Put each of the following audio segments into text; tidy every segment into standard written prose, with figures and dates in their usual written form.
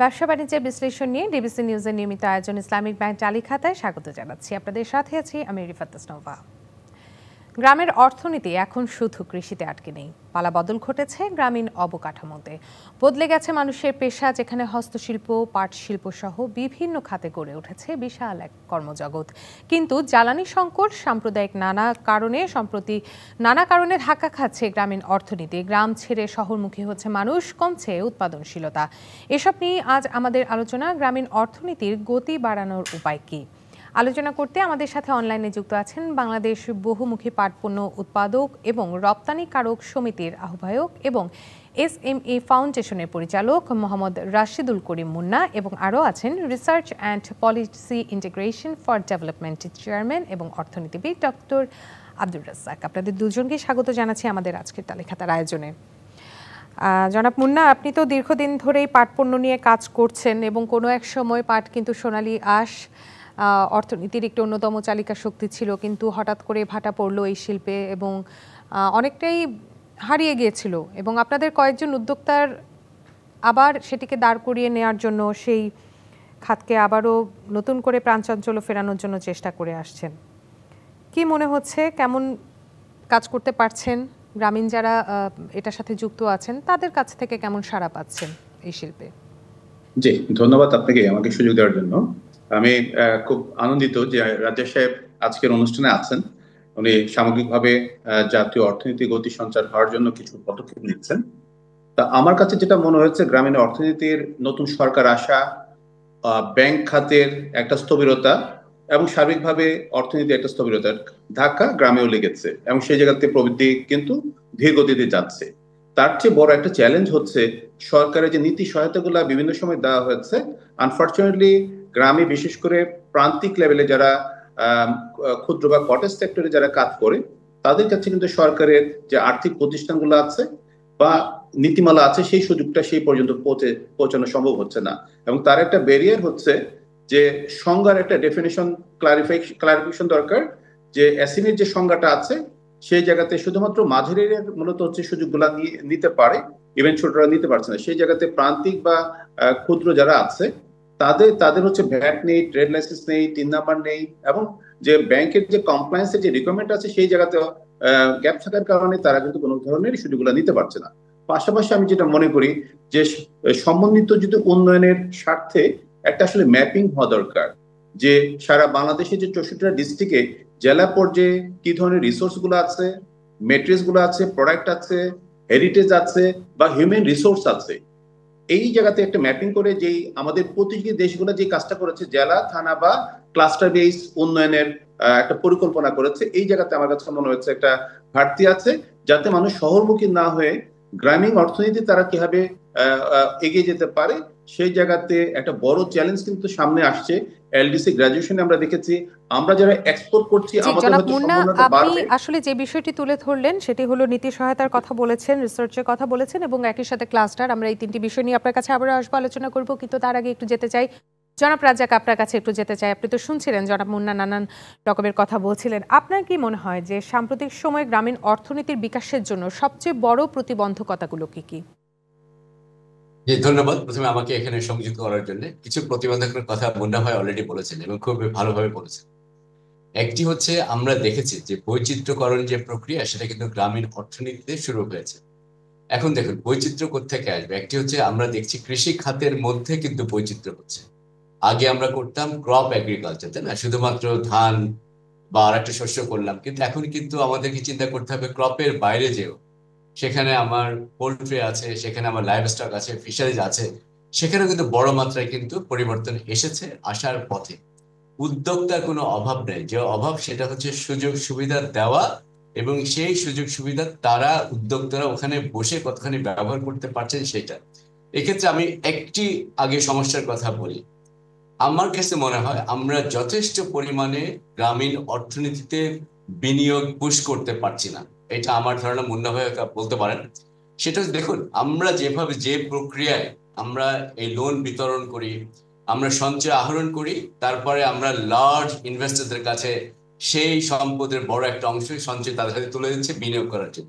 ব্যবসা বাণিজ্যের বিশ্লেষণ নিয়ে ডিবিসি নিউজের নিয়মিত আয়োজন ইসলামিক ব্যাংক চালি খাতায় স্বাগত জানাচ্ছি। আপনাদের সাথে আছি আমি রিফাত তাসনভা। গ্রামের অর্থনীতি এখন শুধু কৃষিতে আটকে নেই, পালা বদল ঘটেছে গ্রামীণ অবকাঠামোতে। বদলে গেছে মানুষের পেশা, যেখানে হস্তশিল্প, পাট শিল্প সহ বিভিন্ন খাতে গড়ে উঠেছে বিশাল এক কর্মজগৎ। কিন্তু জ্বালানি সংকট, সাম্প্রদায়িক সম্প্রতি নানা কারণে ধাক্কা খাচ্ছে গ্রামীণ অর্থনীতি। গ্রাম ছেড়ে শহরমুখী হচ্ছে মানুষ, কমছে উৎপাদনশীলতা। এসব নিয়ে আজ আমাদের আলোচনা, গ্রামীণ অর্থনীতির গতি বাড়ানোর উপায় কী। আলোচনা করতে আমাদের সাথে অনলাইনে যুক্ত আছেন বাংলাদেশ বহুমুখী পাট পণ্য উৎপাদক এবং রপ্তানিকারক সমিতির আহ্বায়ক এবং এসএমই ফাউন্ডেশনের পরিচালক মোহাম্মদ রাশিদুল করিম মুন্না, এবং আরও আছেন research and policy integration for ডেভেলপমেন্টের চেয়ারম্যান এবং অর্থনীতিবিদ ডক্টর আব্দুর রাজ্জাক। আপনাদের দুজনকে স্বাগত জানাচ্ছি আমাদের আজকের তালিকাতার আয়োজনে। জনাব মুন্না, আপনি তো দীর্ঘদিন ধরেই পাট পণ্য নিয়ে কাজ করছেন এবং কোনো এক সময় পাট কিন্তু সোনালী আঁশ অর্থনীতির একটি অন্যতম চালিকা শক্তি ছিল, কিন্তু হঠাৎ করে ভাটা পড়লো এই শিল্পে এবং অনেকটাই হারিয়ে গিয়েছিল। এবং আপনাদের কয়েকজন উদ্যোক্তার আবার সেটিকে দাঁড় করিয়ে নেওয়ার জন্য, সেই খাতকে আবারও নতুন করে প্রাণচাঞ্চল্য ফেরানোর জন্য চেষ্টা করে আসছেন। কি মনে হচ্ছে, কেমন কাজ করতে পারছেন? গ্রামীণ যারা এটার সাথে যুক্ত আছেন তাদের কাছ থেকে কেমন সাড়া পাচ্ছেন এই শিল্পে? জি, ধন্যবাদ আপনাকে আমাকে সুযোগ দেওয়ার জন্য। আমি খুব আনন্দিত যে রাজ্জাক সাহেব আজকের অনুষ্ঠানে আছেন। উনি সামগ্রিকভাবে জাতীয় অর্থনীতি গতি সঞ্চার হওয়ার জন্য কিছু পদক্ষেপ নিচ্ছেন। তা আমার কাছে যেটা মনে হয়েছে, গ্রামীণ অর্থনীতির নতুন সরকার আসা, ব্যাংক খাতের একটা স্থবিরতা এবং সার্বিকভাবে অর্থনীতি একটা স্থবিরতার ধাক্কা গ্রামেও লেগেছে এবং সেই জায়গাতে প্রবৃদ্ধি কিন্তু ধীর গতিতে যাচ্ছে। তার চেয়ে বড় একটা চ্যালেঞ্জ হচ্ছে সরকারের যে নীতি সহায়তাগুলো বিভিন্ন সময় দেওয়া হয়েছে, আনফর্চুনেটলি গ্রামে বিশেষ করে প্রান্তিক লেভেলে যারা ক্ষুদ্র বা কটেজ সেক্টরে যারা কাজ করে তাদের কাছে কিন্তু সরকারের যে আর্থিক প্রতিষ্ঠানগুলো আছে বা নীতিমালা আছে সেই সুযোগটা সেই পর্যন্ত পৌঁছানো সম্ভব হচ্ছে না। এবং তার একটা ব্যারিয়ার হচ্ছে যে সংজ্ঞার একটা ডেফিনেশন ক্লারিফিকেশন দরকার, যে এসএমইর যে সংজ্ঞাটা আছে সেই জায়গাতে শুধুমাত্র মাঝারিরা মূলত হচ্ছে সুযোগগুলা নিতে পারে, ইভেন ছোটরা নিতে পারছে না। সেই জায়গাতে প্রান্তিক বা ক্ষুদ্র যারা আছে তাদের হচ্ছে ভ্যাট নেই, ট্রেড লাইসেন্স নেই, 3 নাম্বার নেই, এবং যে ব্যাংকের যে কমপ্লায়েন্সের যে রিকোয়ারমেন্ট আছে সেই জায়গাতে গ্যাপ থাকার কারণে তারা কিন্তু কোনো ধরনের সুযোগগুলো নিতে পারছে না। পাশাপাশি আমি যেটা মনে করি যে সমন্বিত যদি উন্নয়নের স্বার্থে একটা আসলে ম্যাপিং হওয়া দরকার, যে সারা বাংলাদেশের যে 64টা ডিস্ট্রিক্টে জেলা পর্যায়ে কি ধরনের রিসোর্স গুলো আছে, মেটেরিয়ালস গুলো আছে, প্রোডাক্ট আছে, হেরিটেজ আছে বা হিউম্যান রিসোর্স আছে, এই জায়গাতে একটা ম্যাপিং করে যেই আমাদের প্রতিযোগী দেশগুলো যে কাজটা করেছে জেলা, থানা বা ক্লাস্টার বেস উন্নয়নের একটা পরিকল্পনা করেছে, এই জায়গাতে আমার কাছে মনে হচ্ছে একটা ঘাটতি আছে, যাতে মানুষ শহরমুখী না হয়ে গ্রামীণ অর্থনীতি তারা কিভাবে এগিয়ে যেতে পারে সেই জায়গাতে একটা বড় চ্যালেঞ্জ কিন্তু সামনে আসছে। এলডিসি গ্রাজুয়েশনে আমরা দেখেছি, আমরা যারা এক্সপোর্ট করছি আমাদের হয়তো সম্ভাবনাটা বাড়বে। আপনি আসলে যে বিষয়টি তুলে ধরলেন সেটি হলো নীতি সহায়তার কথা বলেছেন, রিসার্চের কথা বলেছেন এবং একই সাথে ক্লাস্টার। আমরা এই তিনটি বিষয় নিয়ে আপনার কাছে আবারও আসবো, আলোচনা করব, কিন্তু তার আগে একটু যেতে চাই জনাব রাজ্জাক, আপনার কাছে একটু যেতে চাই। আপনি তো শুনছিলেন জনাব মুন্না নানান রকমের কথা বলছিলেন। আপনার কি মনে হয় যে সাম্প্রতিক সময়ে গ্রামীণ অর্থনীতির বিকাশের জন্য সবচেয়ে বড় প্রতিবন্ধকতাগুলো কি কি? জি, ধন্যবাদ প্রথমে আমাকে এখানে সংযুক্ত করার জন্য। কিছু প্রতিবন্ধকের কথা মুন্না ভাই অলরেডি বলেছেন এবং খুব ভালোভাবে বলেছেন। একটি হচ্ছে আমরা দেখেছি যে বৈচিত্র্যকরণ যে প্রক্রিয়া সেটা কিন্তু গ্রামীণ অর্থনীতিতে শুরু হয়েছে। এখন দেখুন বৈচিত্র্য কোত্থেকে আসবে। একটি হচ্ছে আমরা দেখছি কৃষি খাতের মধ্যে কিন্তু বৈচিত্র্য হচ্ছে। আগে আমরা করতাম ক্রপ এগ্রিকালচার, তাই না, শুধুমাত্র ধান বা আর একটা শস্য করলাম, কিন্তু এখন কিন্তু আমাদেরকে চিন্তা করতে হবে ক্রপের বাইরে যেও, সেখানে আমার পোল্ট্রি আছে, সেখানে আমার লাইভ স্টক আছে, ফিশারিজ আছে, সেখানেও কিন্তু বড় মাত্রায় কিন্তু পরিবর্তন এসেছে, আসার পথে। উদ্যোক্তার কোনো অভাব নেই, যে অভাব সেটা হচ্ছে সুযোগ সুবিধা দেওয়া, এবং সেই সুযোগ সুবিধা তারা উদ্যোক্তারা ওখানে বসে কতখানি ব্যবহার করতে পারছেন সেটা। এক্ষেত্রে আমি একটি আগে সমস্যার কথা বলি। আমার কাছে মনে হয় আমরা যথেষ্ট পরিমাণে গ্রামীণ অর্থনীতিতে বিনিয়োগ পুশ করতে পারছি না। এটা আমার ধারণা, মুন্না ভাই বলতে পারেন। সেটা দেখুন, আমরা যেভাবে যে প্রক্রিয়ায় আমরা এই লোন বিতরণ করি, আমরা সঞ্চয় আহরণ করি, তারপরে আমরা লার্জ ইনভেস্টরদের কাছে সেই সম্পদের বড় একটা অংশ সঞ্চয় তাদের কাছে তুলে দিচ্ছে বিনিয়োগ করার জন্য।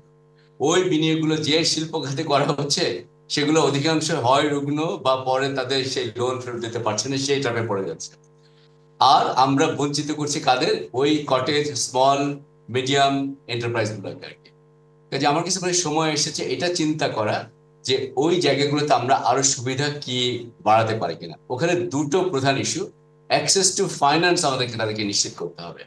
ওই বিনিয়োগগুলো যে শিল্প খাতে করা হচ্ছে সেগুলো অধিকাংশ হয় রুগ্ন বা পরে তাদের সেই লোন ফেরত দিতে পারছে না, সেই ট্র্যাপে পড়ে যাচ্ছে। আর আমরা বঞ্চিত করছি কাদের? ওই কটেজ স্মল মিডিয়াম এন্টারপ্রাইজ গুলোকে আর কি। কাজে আমার কাছে সময় এসেছে এটা চিন্তা করা যে ওই জায়গাগুলোতে আমরা আরো সুবিধা কি বাড়াতে পারি কিনা। ওখানে দুটো প্রধান ইস্যু, অ্যাক্সেস টু ফাইন্যান্স আমাদেরকে তাদেরকে নিশ্চিত করতে হবে,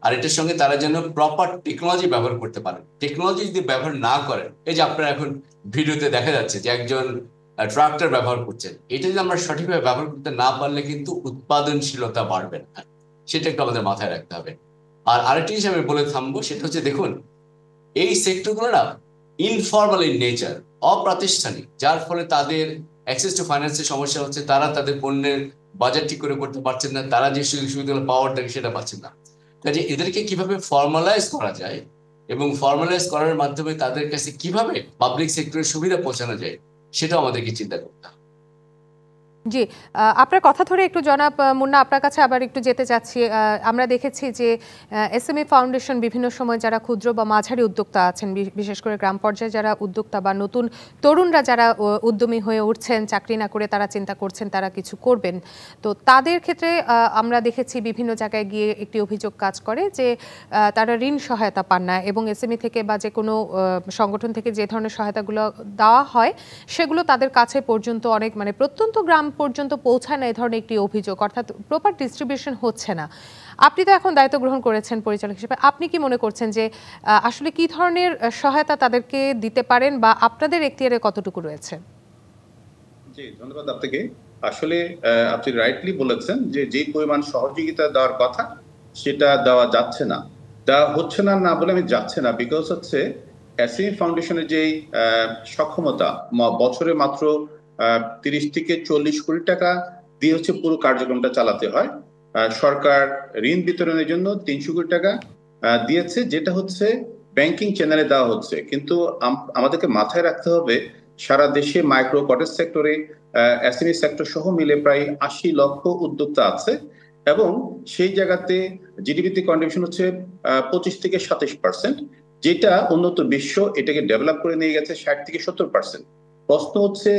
আর এটার সঙ্গে তারা যেন প্রপার টেকনোলজি ব্যবহার করতে পারেন। টেকনোলজি যদি ব্যবহার না করেন, এই যে আপনারা এখন ভিডিওতে দেখা যাচ্ছে যে একজন ট্রাক্টর ব্যবহার করছেন, এটা যদি আমরা সঠিকভাবে ব্যবহার করতে না পারলে কিন্তু উৎপাদনশীলতা বাড়বে না, সেটা একটু আমাদের মাথায় রাখতে হবে। আর আরেকটি জিনিস আমি বলে থামবো, সেটা হচ্ছে দেখুন এই সেক্টরগুলো না ইনফর্মাল ইন নেচার, অপ্রাতিষ্ঠানিক, যার ফলে তাদের অ্যাক্সেস টু ফাইন্যান্সের সমস্যা হচ্ছে, তারা তাদের পণ্যের বাজার ঠিক করে করতে পারছেন না, তারা যে সুবিধাগুলো পাওয়ার থাকে সেটা পাচ্ছেন না। কাজে এদেরকে কিভাবে ফর্মালাইজ করা যায় এবং ফর্মালাইজ করার মাধ্যমে তাদের কাছে কিভাবে পাবলিক সেক্টরের সুবিধা পৌঁছানো যায়, সেটাও আমাদেরকে চিন্তা করতে হবে। জি, আপনার কথা ধরে একটু জনাব মুন্না আপনার কাছে আবার একটু যেতে চাচ্ছি। আমরা দেখেছি যে এসএমই ফাউন্ডেশন বিভিন্ন সময় যারা ক্ষুদ্র বা মাঝারি উদ্যোক্তা আছেন, বিশেষ করে গ্রাম পর্যায়ে যারা উদ্যোক্তা বা নতুন তরুণরা যারা উদ্যমী হয়ে উঠছেন, চাকরি না করে তারা চিন্তা করছেন তারা কিছু করবেন, তো তাদের ক্ষেত্রে আমরা দেখেছি বিভিন্ন জায়গায় গিয়ে একটি অভিযোগ কাজ করে যে তারা ঋণ সহায়তা পান না, এবং এসএমই থেকে বা যে কোনো সংগঠন থেকে যে ধরনের সহায়তাগুলো দেওয়া হয় সেগুলো তাদের কাছে পর্যন্ত অনেক মানে প্রত্যন্ত গ্রাম পর্যন্ত পৌঁছায় না, এই ধরনের একটি অভিযোগ, অর্থাৎ প্রপার ডিস্ট্রিবিউশন হচ্ছে না। আপনি তো এখন দায়িত্ব গ্রহণ করেছেন পরিচালক হিসেবে, আপনি কি মনে করছেন যে আসলে কি ধরনের সহায়তা তাদেরকে দিতে পারেন বা আপনাদের এখতিয়ারে কতটুকু রয়েছে? জি, ধন্যবাদ আপনাকে। আসলে আপনি রাইটলি বলেছেন যে যে পরিমাণ সহযোগিতা দেওয়ার কথা সেটা দেওয়া যাচ্ছে না, দেওয়া হচ্ছে না, না বলে আমি যাচ্ছে না, বিকজ হচ্ছে এসএমই ফাউন্ডেশনের যে সক্ষমতা বছরে মাত্র 30 থেকে 40 কোটি টাকা দিয়ে হচ্ছে পুরো কার্যক্রমটা চালাতে হয়। সরকার ঋণ বিতরণের জন্য 300 কোটি টাকা দিয়েছে, যেটা হচ্ছে ব্যাংকিং চ্যানেলে দেওয়া হচ্ছে। কিন্তু আমাদেরকে মাথায় রাখতে হবে সারা দেশে মাইক্রো কটেজ সেক্টরে এসএমই সেক্টর সহ মিলে প্রায় 80 লক্ষ উদ্যোক্তা আছে, এবং সেই জায়গাতে জিডিপিতে কন্ট্রিবিউশন হচ্ছে 25 থেকে 27%, যেটা উন্নত বিশ্ব এটাকে ডেভেলপ করে নিয়ে গেছে 60 থেকে 70%। প্রশ্ন হচ্ছে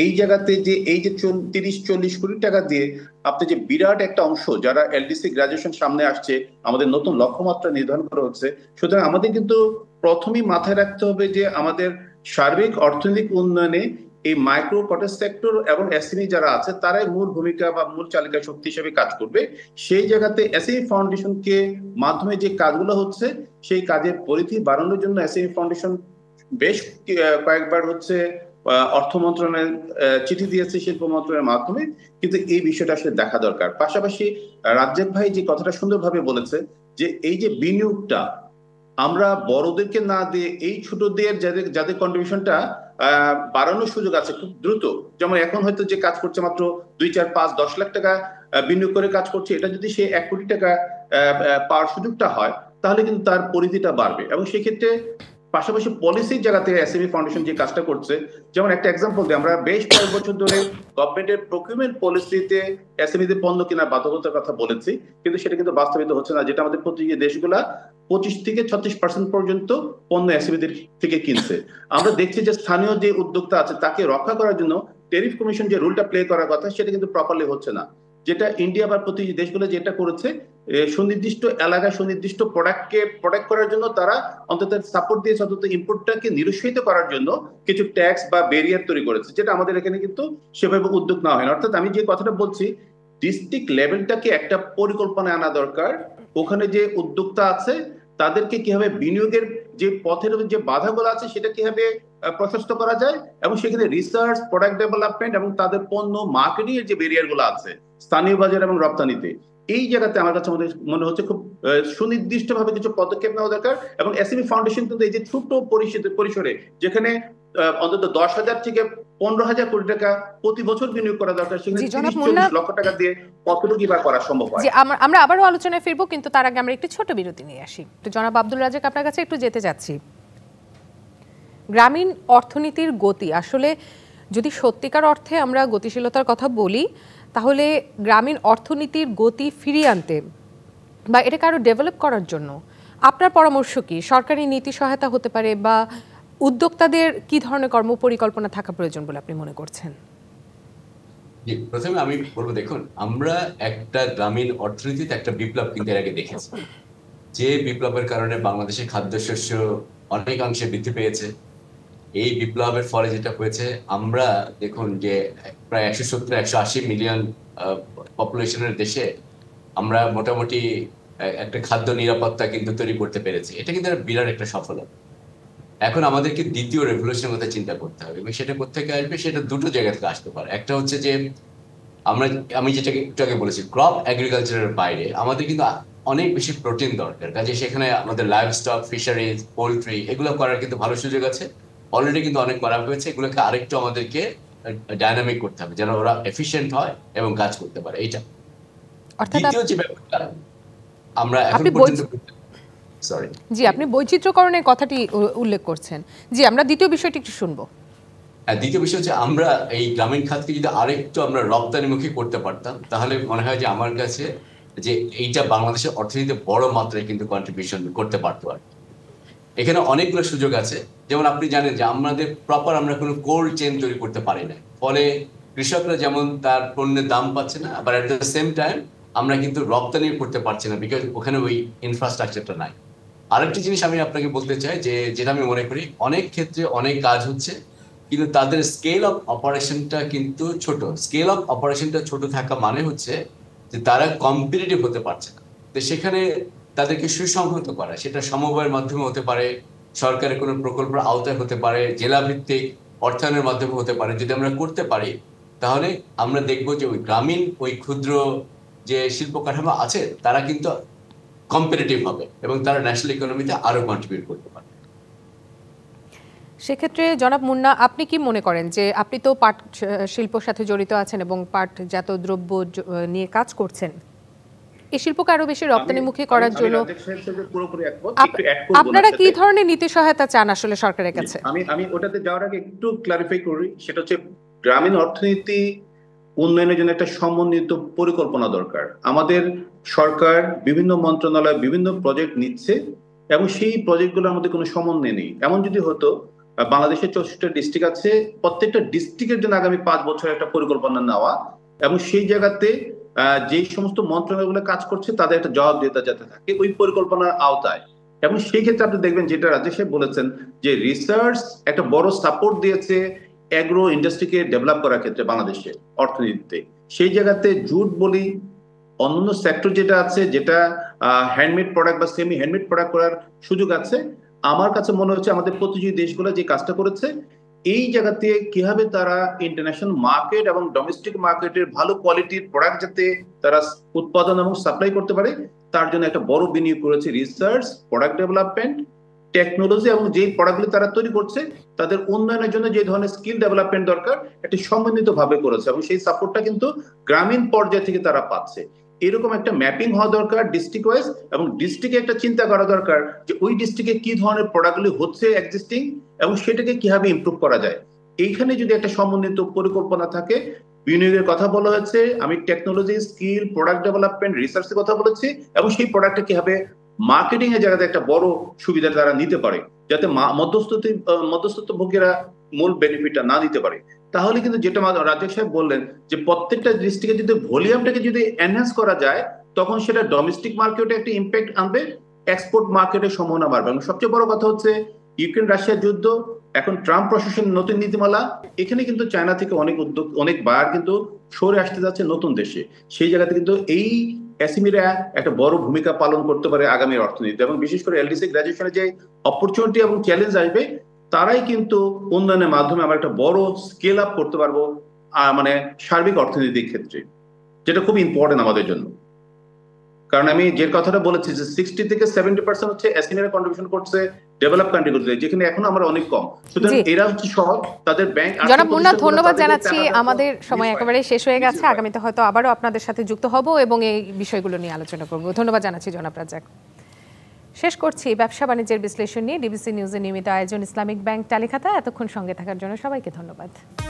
এই জায়গাতে যে এই যে 30-40 কোটি টাকা দিয়ে আপনি যে বিরাট একটা অংশ যারা এলডিসি গ্রাজুয়েশন সামনে আসছে, আমাদের নতুন লক্ষ্যমাত্রা নির্ধারণ করা হচ্ছে, সুতরাং আমাদের কিন্তু প্রথমেই মাথায় রাখতে হবে যে আমাদের সার্বিক অর্থনৈতিক উন্নয়নে এই মাইক্রো কটেজ সেক্টর এবং এসএমই যারা আছে তারাই মূল ভূমিকা বা মূল চালিকা শক্তি হিসেবে কাজ করবে। সেই জায়গাতে এসএমই ফাউন্ডেশনকে মাধ্যমে যে কাজগুলো হচ্ছে সেই কাজের পরিধি বাড়ানোর জন্য এসএমই ফাউন্ডেশন বেশ কয়েকবার হচ্ছে অর্থ মন্ত্রণালয়ের চিঠি দিয়েছে শিল্প মন্ত্রণালয়ের মাধ্যমে, কিন্তু এই বিষয়টা আসলে দেখা দরকার। পাশাপাশি রাজ্জাক ভাই যে কথাটা সুন্দরভাবে বলেছে যে এই যে বিনিয়োগটা আমরা বড়দেরকে না দিয়ে এই ছোটদের যাদের কন্ট্রিবিউশনটা বাড়ানোর সুযোগ আছে খুব দ্রুত, যেমন এখন হয়তো যে কাজ করছে মাত্র 2, 4, 5, 10 লাখ টাকা বিনিয়োগ করে কাজ করছে, এটা যদি সে 1 কোটি টাকা পাওয়ার সুযোগটা হয় তাহলে কিন্তু তার পরিধিটা বাড়বে। এবং সেক্ষেত্রে পাশাপাশি পলিসির জায়গাতে এসএমই ফাউন্ডেশন যে কাজটা করছে, যেমন একটা এক্সাম্পল দিই, আমরা বেশ কয়েক বছর ধরে গভর্নমেন্টের প্রকিউরমেন্ট পলিসিতে এসএমইদের পণ্য কেনার বাধ্যবাধকতার কথা বলেছি, কিন্তু সেটা কিন্তু বাস্তবিত হচ্ছে না, যেটা আমাদের প্রতিযোগী দেশগুলা 25 থেকে 36% পর্যন্ত পণ্য এসএমইদের থেকে কিনছে। আমরা দেখছি যে স্থানীয় যে উদ্যোক্তা আছে তাকে রক্ষা করার জন্য ট্যারিফ কমিশন যে রুলটা প্লে করার কথা সেটা কিন্তু প্রপারলি হচ্ছে না, যেটা ইন্ডিয়া বা প্রতিযোগী দেশগুলো যেটা করেছে সুনির্দিষ্ট এলাকায় সুনির্দিষ্ট প্রোডাক্টকে প্রোটেক্ট করার জন্য তারা অন্তত সাপোর্ট দিয়েছে, অন্তত ইম্পোর্টটাকে নিরুৎসাহিত করার জন্য কিছু ট্যাক্স বা ব্যারিয়ার তৈরি করেছে, যেটা আমাদের এখানে কিন্তু সেভাবে উদ্যোগ নেওয়া হয় না। অর্থাৎ আমি যে কথাটা বলছি, ডিস্ট্রিক্ট লেভেলটাকে একটা পরিকল্পনায় আনা দরকার, ওখানে যে উদ্যোক্তা আছে তাদেরকে কিভাবে বিনিয়োগের যে পথের যে বাধাগুলো আছে সেটা কিভাবে প্রশস্ত করা যায়, এবং সেখানে রিসার্চ, প্রোডাক্ট ডেভেলপমেন্ট এবং তাদের পণ্য মার্কেটিং এর যে ব্যারিয়ার গুলো আছে স্থানীয় বাজার এবং রপ্তানিতে, এই জায়গাতে আমার কাছে মনে হচ্ছে খুব সুনির্দিষ্ট ভাবে কিছু পদক্ষেপ নেওয়া দরকার। এবং এসএমই ফাউন্ডেশন কিন্তু এই যে ছোট পরিসরে যেখানে অন্তত 10,000 থেকে 15,000 কোটি টাকা প্রতি বছর বিনিয়োগ করা দরকার, সেখানে 30-40 লক্ষ টাকা দিয়ে কতটুকু কি বা করা সম্ভব হয়। আমরা আবারও আলোচনায় ফিরবো, কিন্তু তার আগে আমরা একটু ছোট বিরতি নিয়ে আসি। তো জনাব আব্দুল রাজ্জাক আপনার কাছে একটু যেতে যাচ্ছি। গ্রামীণ অর্থনীতির গতি আসলে যদি সত্যিকার অর্থে আমরা গতিশীলতার কথা বলি, তাহলে গ্রামীণ অর্থনীতির গতি ফিরিয়ে আনতে বা এটাকে আরো ডেভেলপ করার জন্য আপনার পরামর্শ কি? সরকারি নীতি সহায়তা হতে পারে, বা উদ্যোক্তাদের কি ধরনের কর্মপরিকল্পনা থাকা প্রয়োজন বলে আপনি মনে করছেন? জি, প্রথমে আমি বলবো, দেখুন, আমরা একটা গ্রামীণ অর্থনীতিতে একটা বিপ্লব কিন্তু এর আগে দেখেছি, যে বিপ্লবের কারণে বাংলাদেশের খাদ্যশস্য অনেকাংশে বৃদ্ধি পেয়েছে। এই বিপ্লবের ফলে যেটা হয়েছে, আমরা দেখুন যে প্রায় 170-180 মিলিয়ন পপুলেশনের দেশে আমরা মোটামুটি একটা খাদ্য নিরাপত্তা কিন্তু তৈরি করতে পেরেছি। এটা কিন্তু একটা বিরাট একটা সফলতা। এখন আমাদেরকে দ্বিতীয় রেভলিউশনের কথা চিন্তা করতে হবে, এবং সেটা কোথেকে আসবে? সেটা দুটো জায়গা থেকে আসতে পারে। একটা হচ্ছে যে আমি যেটাকে একটু আগে বলেছি, ক্রপ এগ্রিকালচারের বাইরে আমাদের কিন্তু অনেক বেশি প্রোটিন দরকার। কাজে সেখানে আমাদের লাইভ স্টক, ফিশারিজ, পোল্ট্রি এগুলো করার কিন্তু ভালো সুযোগ আছে। অলরেডি কিন্তু অনেক করা হয়েছে। এগুলোকে আরেকটু আমাদেরকে ডাইনামিক করতে হবে, যেন ওরা এফিশিয়েন্ট হয় এবং কাজ করতে পারে। এইটা দ্বিতীয় যে ব্যাপারটা আমরা এখন পর্যন্ত, সরি জি, আপনি বৈচিত্র্যকরণের কথাটি উল্লেখ করছেন। জি, আমরা দ্বিতীয় বিষয়টি একটু শুনবো। দ্বিতীয় বিষয় হচ্ছে, আমরা এই গ্রামীণ খাতকে যদি আরেকটু আমরা রপ্তানিমুখী করতে পারতাম, তাহলে মনে হয় যে আমার কাছে যে এইটা বাংলাদেশের অর্থনীতিতে বড় মাত্রায় কিন্তু কন্ট্রিবিউশন করতে পারতো। আর এখানে অনেকগুলো সুযোগ আছে। যেমন আপনি জানেন যে আমাদের প্রপার আমরা কোনো কোল্ড চেইন তৈরি করতে পারি না, ফলে কৃষকরা যেমন তার পণ্যের দাম পাচ্ছে না, আবার এট দ্য সেম টাইম আমরা কিন্তু রপ্তানি করতে পারছি না, বিকজ ওখানে ওই ইনফ্রাস্ট্রাকচারটা নাই। আরেকটি জিনিস আমি আপনাকে বলতে চাই, যে যেটা আমি মনে করি অনেক ক্ষেত্রে অনেক কাজ হচ্ছে, কিন্তু তাদের স্কেল অফ অপারেশনটা কিন্তু ছোট। স্কেল অফ অপারেশনটা ছোট থাকা মানে হচ্ছে যে তারা কম্পিটিটিভ হতে পারছে না। তো সেখানে তাদেরকে সুসংহত করা, সেটা সমবায়ের মাধ্যমে হতে পারে, সরকারের কোনো প্রকল্পের আওতায় হতে পারে, জেলা ভিত্তিক অর্থায়নের মাধ্যমে হতে পারে। যদি আমরা করতে পারি, তাহলে আমরা দেখব যে ওই গ্রামীণ ওই ক্ষুদ্র যে শিল্প কাঠামো আছে, তারা কিন্তু কম্পিটিটিভ হবে এবং তারা ন্যাশনাল ইকোনমিতে আরো কন্ট্রিবিউট করতে পারে। সেক্ষেত্রে জনাব মুন্না, আপনি কি মনে করেন যে আপনি তো পাট শিল্পর সাথে জড়িত আছেন এবং পাটজাত দ্রব্য নিয়ে কাজ করছেন, এই শিল্পকে আরো বেশি রপ্তানিমুখী করার জন্য আপনারা কি ধরনের নীতি সহায়তা চান আসলে সরকারের কাছে? আমি ওটাতে যাওয়ার আগে একটু ক্লারিফাই করি। সেটা হচ্ছে গ্রামীণ অর্থনীতি উন্নয়নের জন্য একটা সমন্বিত পরিকল্পনা দরকার। আমাদের সরকার বিভিন্ন মন্ত্রণালয় বিভিন্ন প্রজেক্ট নিচ্ছে এবং সেই প্রজেক্টগুলোর মধ্যে কোনো সমন্বয় নেই। এমন যদি হতো, বাংলাদেশের 64টা ডিস্ট্রিক্ট আছে, প্রত্যেকটা ডিস্ট্রিক্টের জন্য আগামী 5 বছর একটা পরিকল্পনা নেওয়া, এবং সেই জায়গাতে যে সমস্ত মন্ত্রণালয়গুলো কাজ করছে তাদের একটা জবাবদিহিতা যাতে থাকে ওই পরিকল্পনার আওতায়। এবং সেই ক্ষেত্রে আপনি দেখবেন, যেটা রাজেশ সাহেব বলেছেন, যে রিসার্চ একটা বড় সাপোর্ট দিয়েছে অ্যাগ্রো ইন্ডাস্ট্রিকে ডেভেলপ করার ক্ষেত্রে বাংলাদেশের অর্থনীতিতে। সেই জায়গাতে জুট বলি, অন্যান্য সেক্টর যেটা আছে, যেটা হ্যান্ডমেড প্রোডাক্ট বা সেমি হ্যান্ডমেড প্রোডাক্ট করার সুযোগ আছে। আমার কাছে মনে হচ্ছে আমাদের প্রতিযোগী দেশগুলো যে কাজটা করেছে, এই জায়গাতে কিভাবে তারা ইন্টারন্যাশনাল মার্কেট এবং ডোমেস্টিক মার্কেটের ভালো কোয়ালিটির প্রোডাক্ট যাতে তারা উৎপাদন এবং সাপ্লাই করতে পারে, তার জন্য একটা বড় বিনিয়োগ করেছে রিসার্চ, প্রোডাক্ট ডেভেলপমেন্ট, টেকনোলজি, এবং যে প্রোডাক্টগুলি তারা তৈরি করছে তাদের উন্নয়নের জন্য যে ধরনের স্কিল ডেভেলপমেন্ট দরকার একটি সমন্বিত ভাবে করেছে, এবং সেই সাপোর্টটা কিন্তু গ্রামীণ পর্যায় থেকে তারা পাচ্ছে। এরকম একটা ম্যাপিং হওয়া দরকার ডিস্ট্রিক্ট ওয়াইজ, এবং ডিস্ট্রিক্টে একটা চিন্তা করা দরকার যে ওই ডিস্ট্রিক্টে কি ধরনের প্রোডাক্টগুলি হচ্ছে এক্সিস্টিং এবং সেটাকে কিভাবে ইমপ্রুভ করা যায়। এইখানে যদি একটা সমন্বিত পরিকল্পনা থাকে, বিনিয়োগের কথা বলা হয়েছে, আমি টেকনোলজি, স্কিল, প্রোডাক্ট ডেভেলপমেন্ট, রিসার্চের কথা বলেছি, এবং সেই প্রোডাক্টটা কিভাবে মার্কেটিং এর জায়গাতে একটা বড় সুবিধা তারা নিতে পারে, যাতে মধ্যস্থভোগীরা মূল বেনিফিটটা না নিতে পারে। তাহলে কিন্তু যেটা রাজেশ সাহেব বললেন, যে প্রত্যেকটা ডিস্ট্রিক্টে যদি ভলিউমটাকে যদি এনহ্যান্স করা যায়, তখন সেটা ডোমেস্টিক মার্কেটে একটা ইম্প্যাক্ট আনবে, এক্সপোর্ট মার্কেটের সম্ভাবনা বাড়বে। এবং সবচেয়ে বড় কথা হচ্ছে ইউক্রেন রাশিয়ার যুদ্ধ, এখন ট্রাম্প প্রশাসনের নতুন নীতিমালা, এখানে কিন্তু চায়না থেকে অনেক বার কিন্তু সরে আসতে যাচ্ছে নতুন দেশে। সেই জায়গাতে কিন্তু এই এসএমইরা একটা বড় ভূমিকা পালন করতে পারে আগামী অর্থনীতি, এবং বিশেষ করে এলডিসি গ্রাজুয়েশনে যে অপরচুনিটি এবং চ্যালেঞ্জ আসবে, তারাই কিন্তু উন্নয়নের মাধ্যমে আমরা একটা বড় স্কেল আপ করতে পারবো মানে সার্বিক অর্থনীতির ক্ষেত্রে, যেটা খুব ইম্পর্টেন্ট আমাদের জন্য। কারণ আমি যে কথাটা বলেছি যে 60 থেকে 70% হচ্ছে এসএমইরা কন্ট্রিবিউশন করছে ডেভেলপ কান্ট্রিগুলোতে, যেখানে এখন আমরা অনেক কম। সুতরাং এরা হচ্ছে সহজ, তাদের ব্যাংক। জনাব মুন্না, ধন্যবাদ জানাচ্ছি। আমাদের সময় একেবারে শেষ হয়ে গেছে। আগামীতে হয়তো আবারও আপনাদের সাথে যুক্ত হব এবং এই বিষয়গুলো নিয়ে আলোচনা করব। ধন্যবাদ জানাচ্ছি জনাব রাজ্জাক। শেষ করছি ব্যবসা বাণিজ্যের বিশ্লেষণ নিয়ে ডিবিসি নিউজের নিয়মিত আয়োজন ইসলামিক ব্যাংক চালিখাতা। এতক্ষণ সঙ্গে থাকার জন্য সবাইকে ধন্যবাদ।